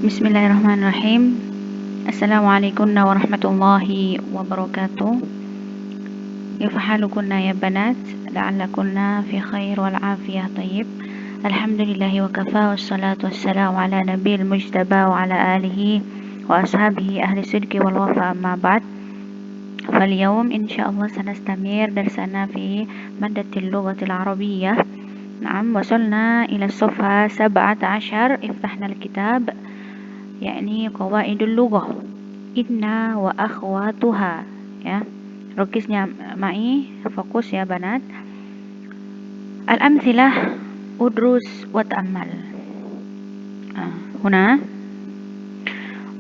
Bismillahirrahmanirrahim. Assalamualaikum warahmatullahi wabarakatuh. كيف حالكن يا بنات؟ لعلكن في خير والعافية طيب. الحمد لله وكفى والصلاة والسلام على نبي المجتبى وعلى آله وأصحابه أهل الصدق والوفاء أما بعد. فاليوم إن شاء الله سنستمر درسنا في مادة اللغة العربية. نعم، وصلنا إلى الصفحة 17. افتحنا الكتاب yakni qawaidul lughah inna wa akhwatuha, ya. Rukisnya ma'i, fokus ya banat. Al-amthilah udrus wa ta'ammal. Huna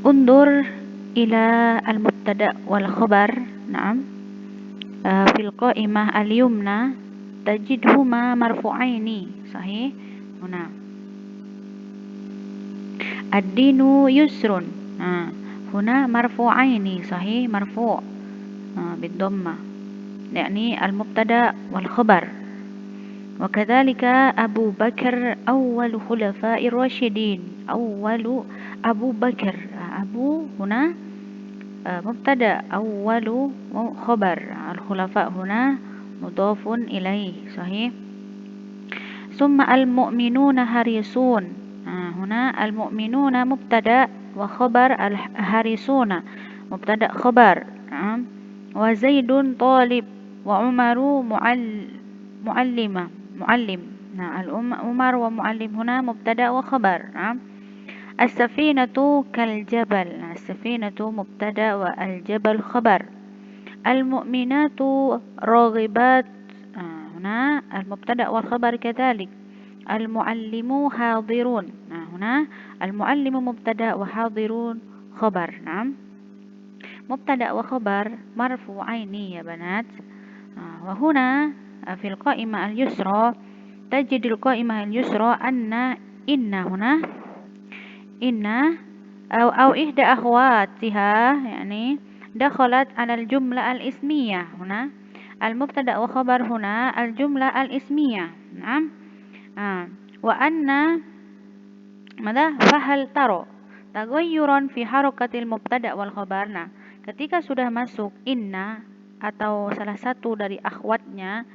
undur ila al-mubtada wal khabar. Na'am. Fil qa'imah al-yumna tajidhuma marfu'aini. Sahih. Huna ad-dinu yusrun. Huna marfu'aini. Sahih, marfu' بالضمة يعني المبتدأ والخبر. وكذلك أبو بكر أول خلفاء الراشدين. أول أبو بكر. أبو هنا مبتدأ، أول خبر. الخلفاء هنا مضاف إليه. صحيح. ثم المؤمنون حريصون. هنا المؤمنون مبتدأ وخبر، الحريصون مبتدأ خبر. وزيد طالب وعمر معلم. عمر ومعلم هنا مبتدأ وخبر. السفينة كالجبل. السفينة مبتدأ والجبل خبر. المؤمنات راغبات. هنا المبتدأ والخبر كذلك. المعلم حاضرون. هنا المعلم مبتدأ وحاضرون خبر. نعم. مبتدأ وخبر مرفوعين يا بنات. وهنا في القائمة اليسرى تجد القائمة اليسرى إن هنا إن أو إحدى أخواتها يعني دخلت على الجملة الإسمية. هنا المبتدأ وخبر هنا الجملة الإسمية. نعم. وأن ماذا؟ فهل ترى تغيرا في حركة المبتدأ والخبر. Ketika sudah masuk inna atau salah satu dari akhwatnya,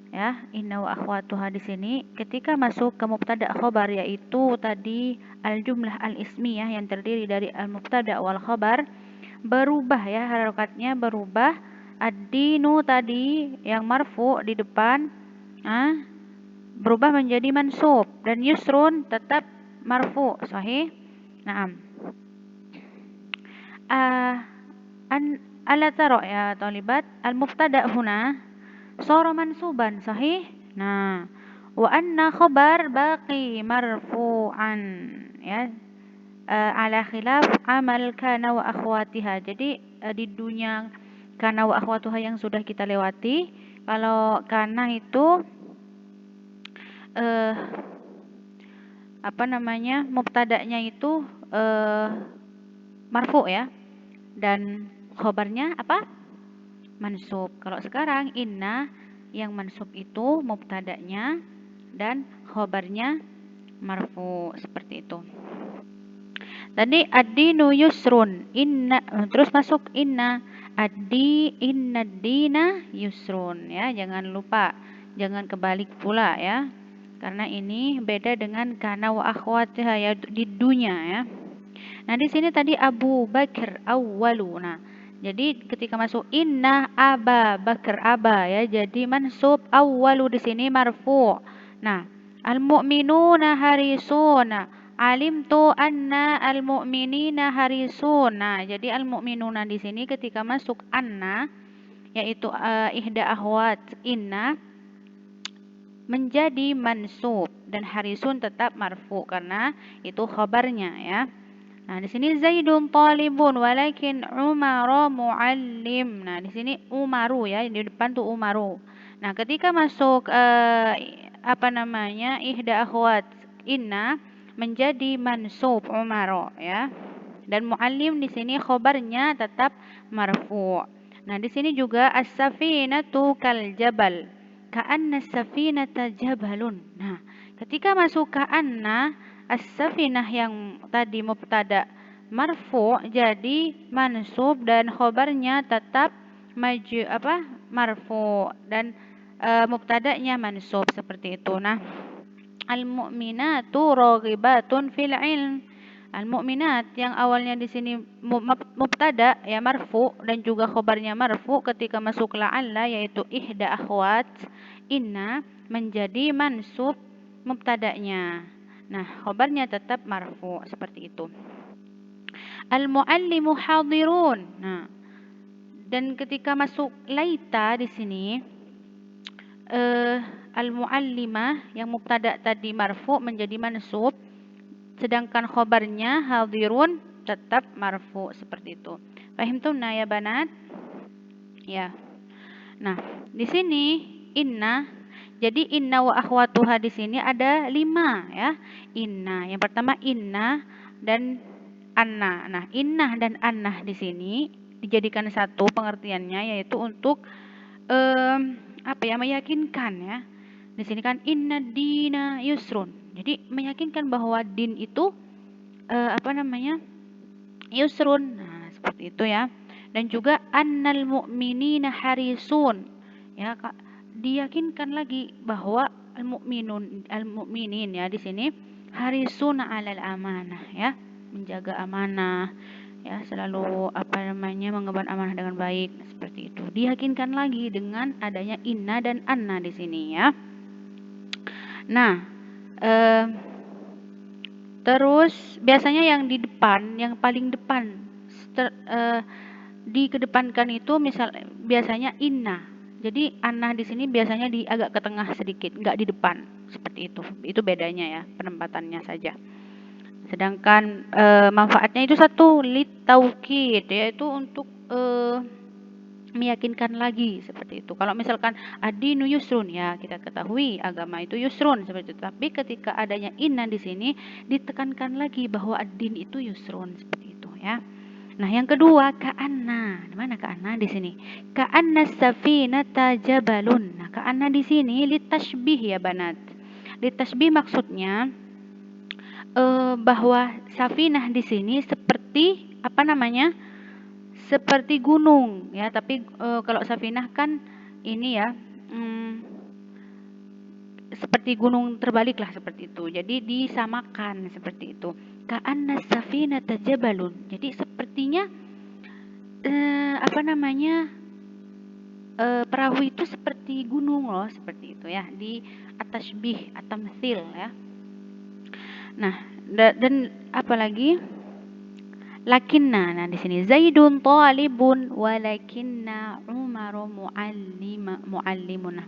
ya, inna wa akhwatuha di sini, ketika masuk ke mubtada khabar yaitu tadi al-jumlah al-ismiyah yang terdiri dari al-mubtada wal khabar, berubah ya, harokatnya berubah. Ad-dinu tadi yang marfu di depan berubah menjadi mansub, dan yusrun tetap marfu. Sahih. Naam. Ala tara ya talibat al-mubtada huna sara mansuban. Sahih. Nah, wa anna khabar baqi marfu'an, ya, ala khilaf amal kana wa akhwatiha. Jadi di dunia kana wa akhwatuha yang sudah kita lewati, kalau kana itu mubtada'nya itu marfu ya, dan khobarnya apa? Mansub. Kalau sekarang inna yang mansub itu mubtada'nya dan khobarnya marfu, seperti itu. Tadi ad-dinu yusrun, inna, terus masuk inna inna dina yusrun, ya, jangan lupa, jangan kebalik pula ya, karena ini beda dengan kana wa akhwatiha ya, di dunia ya. Nah, di sini tadi Abu Bakar awwalu. Nah, jadi ketika masuk inna Aba Bakar, aba ya, jadi mansub, awwalu di sini marfu. Nah, al-mu'minuna harisuna, alimtu anna al-mu'minina harisuna. Jadi al-mu'minuna di sini ketika masuk anna yaitu ihda akhwat inna menjadi mansub, dan harisun tetap marfu karena itu khabarnya ya. Nah, di sini Zaidun talibun walakin Umaru muallim. Nah, di sini Umaru ya, di depan tuh Umaru. Nah, ketika masuk ihda akhwat inna menjadi mansub Umaru ya. Dan muallim di sini khabarnya tetap marfu. Nah, di sini juga as-safinatu kal jabal. Ka'anna as-safinata jabalun. Nah, ketika masuk ka'anna as-safinah yang tadi mubtada marfu jadi mansub dan khobarnya tetap marfu dan mubtada'nya mansub seperti itu. Nah, al-mu'minatu raghibatun fil ilm. Al-mu'minat yang awalnya di sini mubtada ya marfu dan juga khobarnya marfu, ketika masuk la'alla yaitu ihda akhwat inna menjadi mansub mubtada'nya. Nah, khobarnya tetap marfu seperti itu. Al-muallimu hadirun. Nah, dan ketika masuk laita di sini al-muallimah yang mubtada tadi marfu menjadi mansub, sedangkan khobarnya hadirun tetap marfu seperti itu. Fahimtumna ya banat? Ya. Nah, di sini inna, jadi inna wa akhwatuha di sini ada 5 ya. Inna, yang pertama inna dan anna. Nah, inna dan anna di sini dijadikan satu pengertiannya, yaitu untuk meyakinkan ya. Di sini kan inna dina yusrun. Jadi meyakinkan bahwa din itu yusrun. Nah, seperti itu ya. Dan juga annal mu'minina harisun. Ya, diyakinkan lagi bahwa al-mu'minin ya di sini harisun 'alal amanah ya, menjaga amanah ya, selalu mengemban amanah dengan baik, seperti itu. Diyakinkan lagi dengan adanya inna dan anna di sini ya. Nah, terus biasanya yang di depan, yang paling depan dikedepankan itu biasanya inna. Jadi anna di sini biasanya agak ke tengah sedikit, enggak di depan, seperti itu. Itu bedanya ya, penempatannya saja. Sedangkan manfaatnya itu satu, litaukid, yaitu untuk meyakinkan lagi, seperti itu. Kalau misalkan ad-dinu yusrun ya, kita ketahui agama itu yusrun seperti itu. Tapi ketika adanya inna di sini ditekankan lagi bahwa ad-din itu yusrun, seperti itu ya. Nah, yang kedua ka'anna. Di mana ka'anna di sini? Ka'anna safinata jabalun. Nah, ka'anna di sini litashbih ya banat. Litashbih maksudnya bahwa safinah di sini seperti seperti gunung ya, tapi kalau safinah kan ini ya seperti gunung terbalik lah, seperti itu. Jadi disamakan seperti itu. Ka'anna safinata jabalun. Jadi sepertinya perahu itu seperti gunung loh, seperti itu ya, di at-tashbih at-tamtsil ya. Nah, dan apalagi lakinna. Nah, di sini Zaidun talibun walakinna Umaru muallimuna.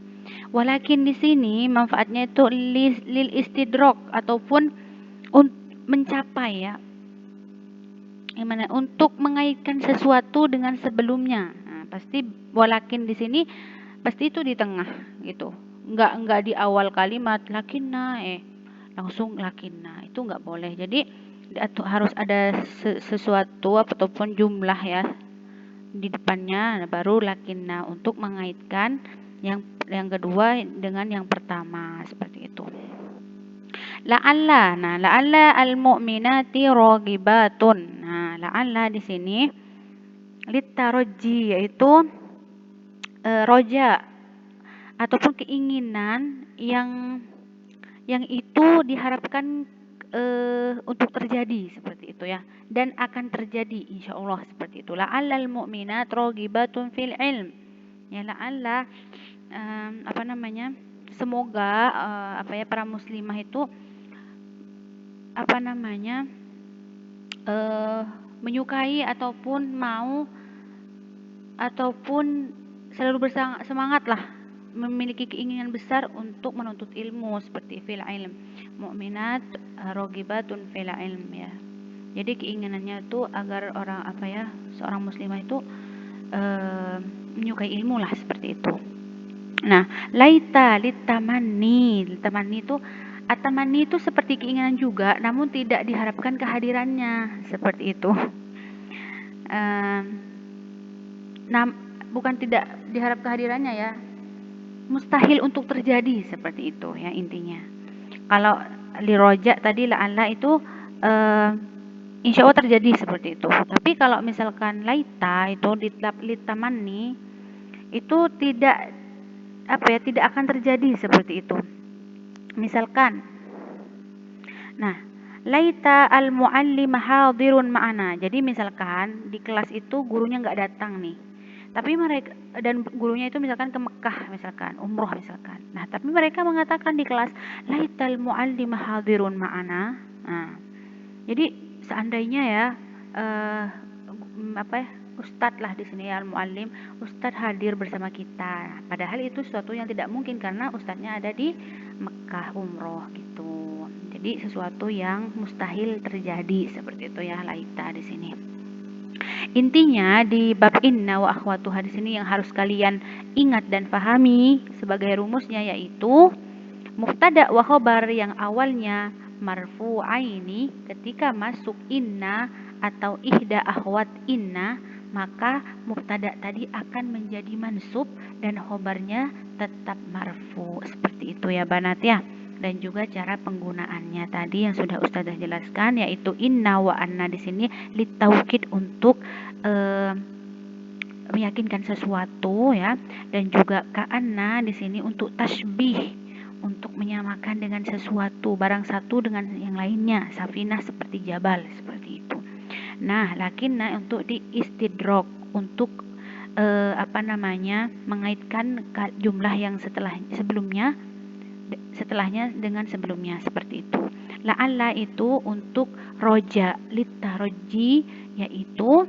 Walakin di sini manfaatnya itu lil istidrak ataupun mencapai ya. Gimana? Untuk mengaitkan sesuatu dengan sebelumnya. Nah, pasti walakin di sini pasti itu di tengah gitu. Enggak di awal kalimat lakinna langsung lakinna. Itu enggak boleh. Jadi harus ada sesuatu ataupun jumlah ya di depannya, baru lakinna untuk mengaitkan yang kedua dengan yang pertama, seperti itu. La'alla. Nah, la'alla al-mu'minati raghibatun. Nah, la'alla di sini litaraji, yaitu roja ataupun keinginan yang itu diharapkan untuk terjadi, seperti itu ya, dan akan terjadi insyaallah, seperti itu. La'allal mu'minat raghibatun fil ilm. Ya, la'alla semoga para muslimah itu menyukai ataupun mau ataupun selalu bersemangat lah, memiliki keinginan besar untuk menuntut ilmu, seperti fil ilm. Mu'minat raghibatun fil ilm ya. Jadi keinginannya itu agar seorang muslimah itu menyukai ilmu lah, seperti itu. Nah, laita litamanni itu at-tamanni itu seperti keinginan juga, namun tidak diharapkan kehadirannya, seperti itu. Bukan tidak diharap kehadirannya ya, mustahil untuk terjadi, seperti itu ya intinya. Kalau liroja tadi la'alla itu insya Allah terjadi seperti itu. Tapi kalau misalkan laita itu litamanni itu tidak tidak akan terjadi seperti itu. Misalkan, nah, laita al-muallim hadirun ma'ana. Jadi misalkan di kelas itu gurunya nggak datang nih. Tapi mereka dan gurunya itu misalkan ke Mekah misalkan, umroh misalkan. Nah, tapi mereka mengatakan di kelas laital muallim hadirun ma'ana. Nah, jadi seandainya ya ustadz lah di sini ya, al-muallim, ustadz hadir bersama kita. Padahal itu sesuatu yang tidak mungkin karena ustadznya ada di Mekah umroh gitu. Jadi sesuatu yang mustahil terjadi seperti itu ya laita di sini. Intinya di bab inna wa akhwatuha di sini yang harus kalian ingat dan pahami sebagai rumusnya yaitu mubtada wa khobar yang awalnya marfu'aini ketika masuk inna atau ihda akhwat inna, maka mubtada tadi akan menjadi mansub dan khobarnya tetap marfu. Seperti itu ya banat ya. Dan juga cara penggunaannya tadi yang sudah Ustazah jelaskan yaitu inna wa anna di sini litaukid untuk meyakinkan sesuatu ya, dan juga ka'anna di sini untuk tasbih, untuk menyamakan dengan sesuatu, barang satu dengan yang lainnya, safinah seperti jabal seperti itu. Nah, lakinna untuk di istidrok untuk mengaitkan jumlah yang setelahnya dengan sebelumnya seperti itu. La'alla itu untuk roja litaroji yaitu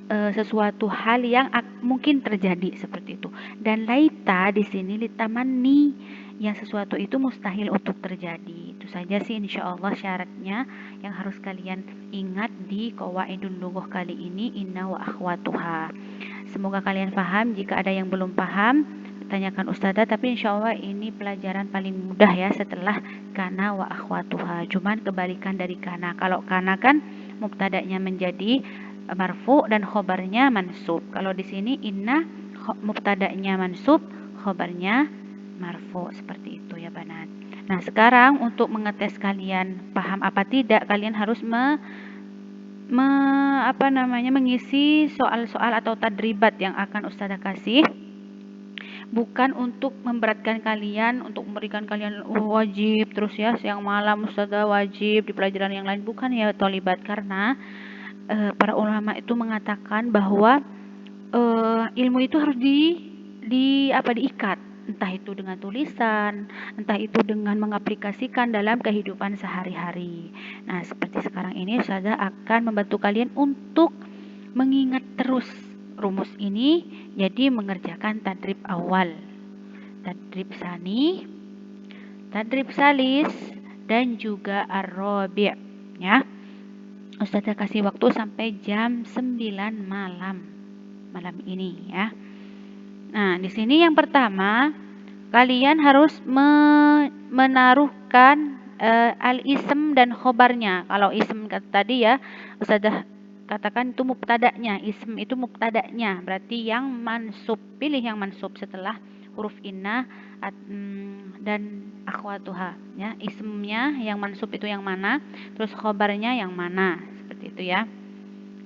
sesuatu hal yang mungkin terjadi seperti itu. Dan laita di sini litamanni yang sesuatu itu mustahil untuk terjadi. Itu saja sih insya Allah syaratnya yang harus kalian ingat di qawaidul lughah kali ini inna wa akhwatuha. Semoga kalian paham. Jika ada yang belum paham tanyakan Ustazah, tapi insya Allah ini pelajaran paling mudah ya setelah kana wa akhwatuha. Cuman kebalikan dari kana. Kalau kana kan mubtada'nya menjadi marfu dan khobarnya mansub. Kalau di sini inna mubtada'nya mansub, khobarnya marfu. Seperti itu ya banat. Nah, sekarang untuk mengetes kalian paham apa tidak, kalian harus mengisi soal-soal atau tadribat yang akan Ustazah kasih. Bukan untuk memberatkan kalian, untuk memberikan kalian wajib terus ya siang malam Ustazah wajib di pelajaran yang lain, bukan ya tolibat, karena para ulama itu mengatakan bahwa ilmu itu harus diikat, entah itu dengan tulisan, entah itu dengan mengaplikasikan dalam kehidupan sehari-hari. Nah, seperti sekarang ini Ustazah akan membantu kalian untuk mengingat terus rumus ini, jadi mengerjakan tadrib awal, tadrib sani, tadrib salis, dan juga ar-rabi' ya. Ustazah kasih waktu sampai jam 9 malam ini ya. Nah, di sini yang pertama kalian harus menaruhkan al-ism dan khobarnya. Kalau ism tadi ya Ustazah katakan itu mubtada'nya, ism itu mubtada'nya, berarti yang mansub, pilih yang mansub setelah huruf inna dan akhwatuha ya. Ismnya yang mansub itu yang mana, terus khobarnya yang mana, seperti itu ya.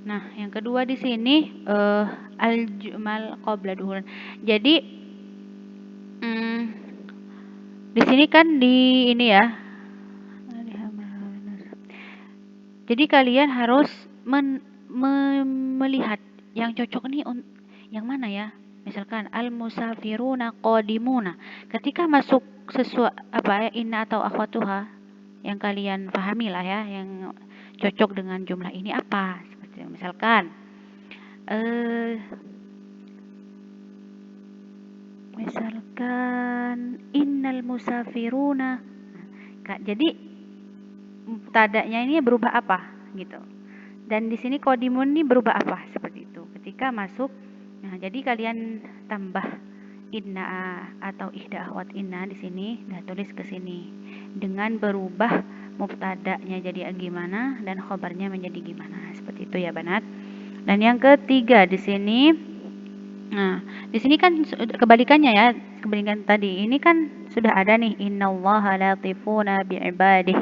Nah, yang kedua di sini al-jumal qabla duhur. Jadi di sini kan di ini ya. Jadi kalian harus melihat yang cocok nih yang mana ya. Misalkan al-musafiruna qadimuna. Ketika masuk inna atau akhwatuha yang kalian pahami lah ya, yang cocok dengan jumlah ini apa? Seperti misalkan innal musafiruna. Jadi mubtada'nya ini berubah apa gitu. Dan di sini qadimun ini berubah apa seperti itu ketika masuk. Nah, jadi kalian tambah inna atau ihda akhwat inna di sini, nah tulis ke sini dengan berubah mubtada'nya jadi gimana dan khobarnya menjadi gimana, seperti itu ya banat. Dan yang ketiga di sini, nah di sini kan kebalikannya ya, kebalikan tadi. Ini kan sudah ada nih, innallaha latifuna bi'ibadih.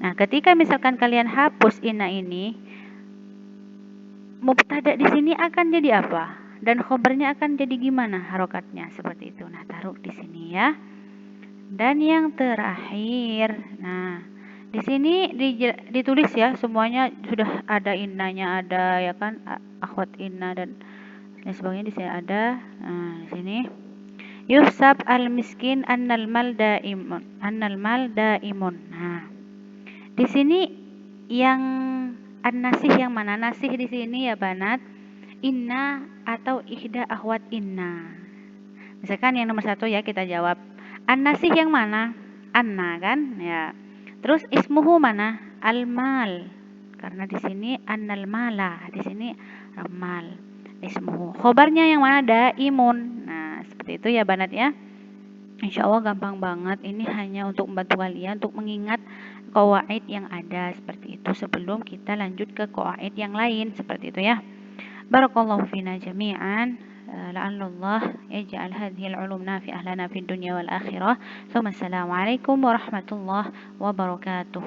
Nah, ketika misalkan kalian hapus inna ini, mubtada di sini akan jadi apa? Dan khobarnya akan jadi gimana harokatnya? Seperti itu. Nah, taruh di sini ya. Dan yang terakhir, nah, di sini ditulis ya, semuanya sudah ada innanya, ada ya kan, akhwat inna dan lain sebagainya di sini ada. Nah, di sini yusab al miskin annal mal daimun, annal mal daimun. Nah, di sini yang an-nasih yang mana? Nasih di sini ya banat, inna atau ihda akhwat inna. Misalkan yang nomor 1 ya kita jawab. An-nasih yang mana? Anna kan? Ya. Terus ismuhu mana? Al-mal. Karena di sini annal mala, di sini ramal. Ismuhu. Khobarnya yang mana? Daimun. Nah, seperti itu ya banat ya. Insya Allah gampang banget. Ini hanya untuk membantu kalian untuk mengingat qawaid yang ada seperti itu sebelum kita lanjut ke qawaid yang lain seperti itu ya. Barakallahu fina jami'an. La'allallah yaj'al hadhil ulum nafi'ah lana fid dunya wal akhirah. Assalamualaikum warahmatullahi wabarakatuh.